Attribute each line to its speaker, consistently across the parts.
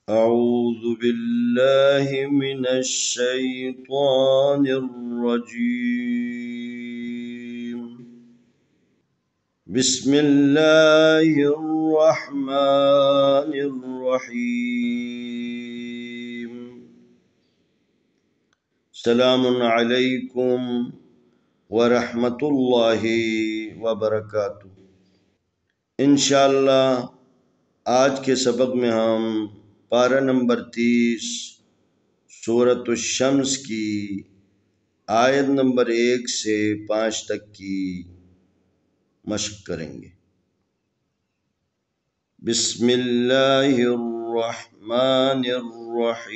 Speaker 1: أعوذ بالله من الشيطان الرجيم. بسم الله الرحمن الرحيم. سلام عليكم ورحمة الله وبركاته. انشاءاللہ آج کے سبق میں ہم پارہ نمبر 30 سورۃ الشمس کی آیت نمبر 1 سے 5 تک کی مشق کریں گے۔ بسم اللہ الرحمن الرحیم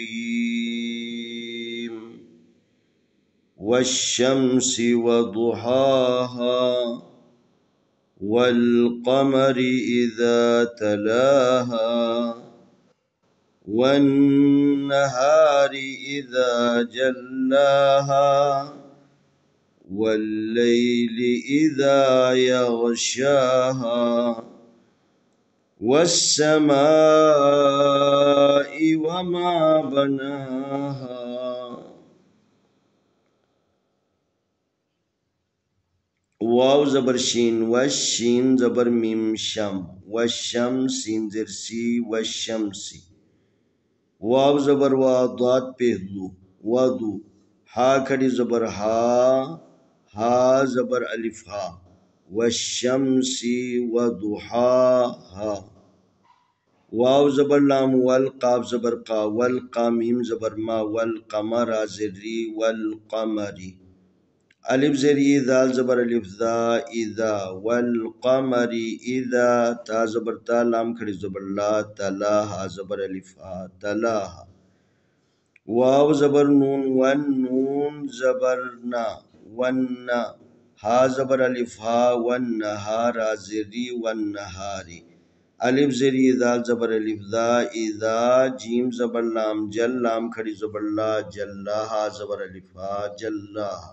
Speaker 1: والشمس وضحاها والقمر اذا تلاها والنهار اذا جلاها والليل اذا يغشاها والسماء وما بناها واو زبر شین والشین زبر میم شم والشم سین زر سی والشمسی واو زبر وا ضاد پہلو ودو ہا کھڑی زبر ہا زبر الف ہا والشمسی وضحاها واو زبر لام والقاف زبر قا والقا میم زبر ما والقمر زری والقمری الف زری ذال زبر الف ذا اذا والقمر اذا تا زبر تا لام کھڑی زبر لا تلاها زبر الف ہا تلاها واو زبر نون والنون زبر نا والنا ہا زبر الف ہا والنہار زری والنہاری الف زری ذال زبر الف ذا اذا جیم زبر لام جل لام کھڑی زبر لا جلاها زبر الف ہا جلاها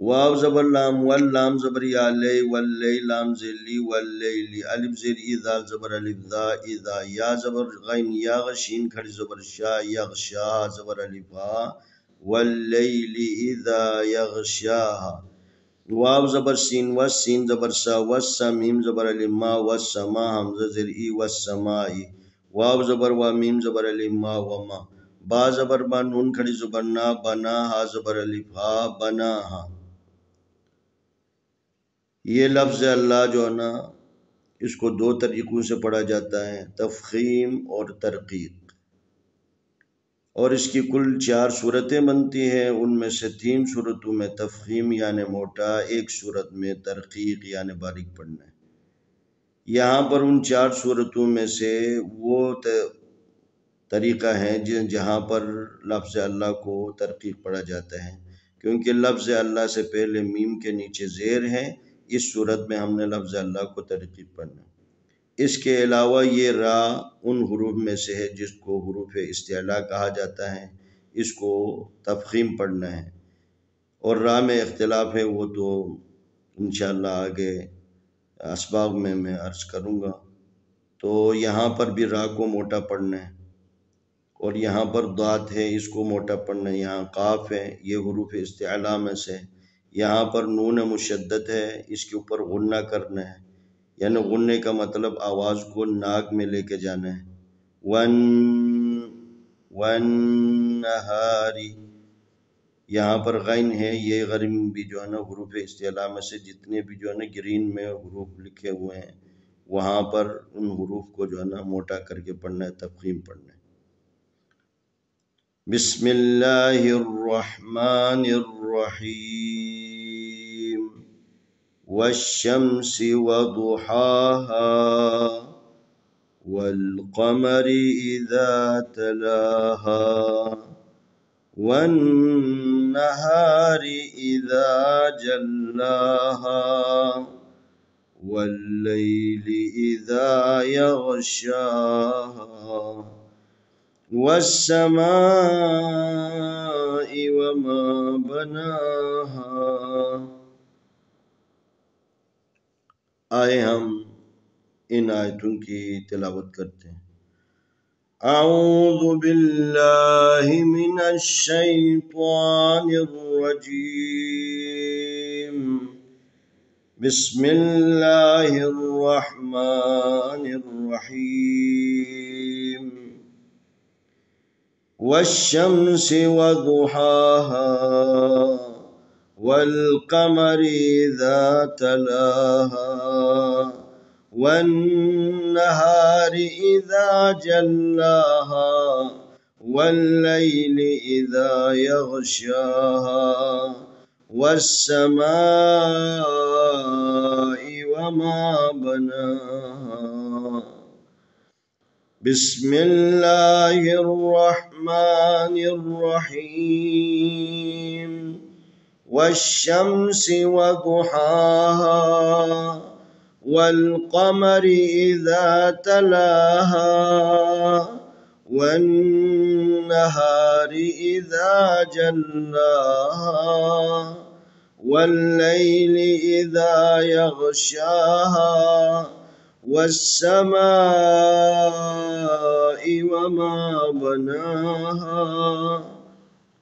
Speaker 1: واو زبر لام واللام زبر یا لی واللی لام زلی واللیلی الف زری ذال زبر الف ذا اذا یا زبر غین یا غشین کھڑی زبر شا یغشا زبر الف ہا واللیلی اذا یغشاها واو زبر سین والسین زبر سا والسا میم زبر الف ما والسما حمزہ زر ای والسمائی واو زبر وا میم زبر الف ما وما با زبر با نون کھڑی زبر نا بناها زبر الف ہا بناها یہ لفظ اللہ جو ہے نا اس کو 2 طریقوں سے پڑھا جاتا ہے، تفخیم اور ترقیق، اور اس کی کل 4 صورتیں بنتی ہیں، ان میں سے 3 صورتوں میں تفخیم یعنی موٹا، 1 صورت میں ترقیق یعنی باریک پڑھنا ہے۔ یہاں پر ان 4 صورتوں میں سے وہ طریقہ ہے جہاں پر لفظ اللہ کو ترقیق پڑھا جاتا ہے، کیونکہ لفظ اللہ سے پہلے میم کے نیچے زیر ہے، اس صورت میں ہم نے لفظ اللہ کو ترقیق پڑھنا ہے۔ اس کے علاوہ یہ را ان حروف میں سے ہے جس کو حروف استعلاء کہا جاتا ہے، اس کو تفخیم پڑھنا ہے، اور را میں اختلاف ہے، وہ تو انشاءاللہ آگے اسباق میں عرض کروں گا۔ تو یہاں پر بھی را کو موٹا پڑھنا ہے، اور یہاں پر ضاد ہے، اس کو موٹا پڑھنا ہے، یہاں قاف ہے، یہ حروف استعلاء میں سے، یہاں پر نون مشدد ہے، اس کے اوپر غنہ کرنا ہے، یعنی غننے کا مطلب آواز کو ناک میں لے کے جانا ہے۔ والنہاری یہاں پر غین ہے، یہ غریم بھی جو ہے نا حروف استعلاء میں سے جتنے بھی جو ہے نا گرین میں حروف لکھے ہوئے ہیں، وہاں پر ان حروف کو جو ہے نا موٹا کر کے پڑھنا ہے، تفخیم پڑھنا ہے۔ بسم اللہ الرحمن الرحیم والشمس وضحاها والقمر اذا تلاها والنهار اذا جلاها والليل اذا يغشاها والسماء وما بناها۔ آئے ہم ان آیتوں کی تلاوت کرتے ہیں۔ أعوذ بالله من الشيطان الرجيم. بسم الله الرحمن الرحيم. والشمس وضحاها والقمر إذا تلاها والنهار إذا جلاها والليل إذا يغشاها والسماء وما بناها. بسم الله الرحمن الرحيم. والشمس وضحاها والقمر إذا تلاها والنهار إذا جلاها والليل إذا يغشاها والسماء وما بناها.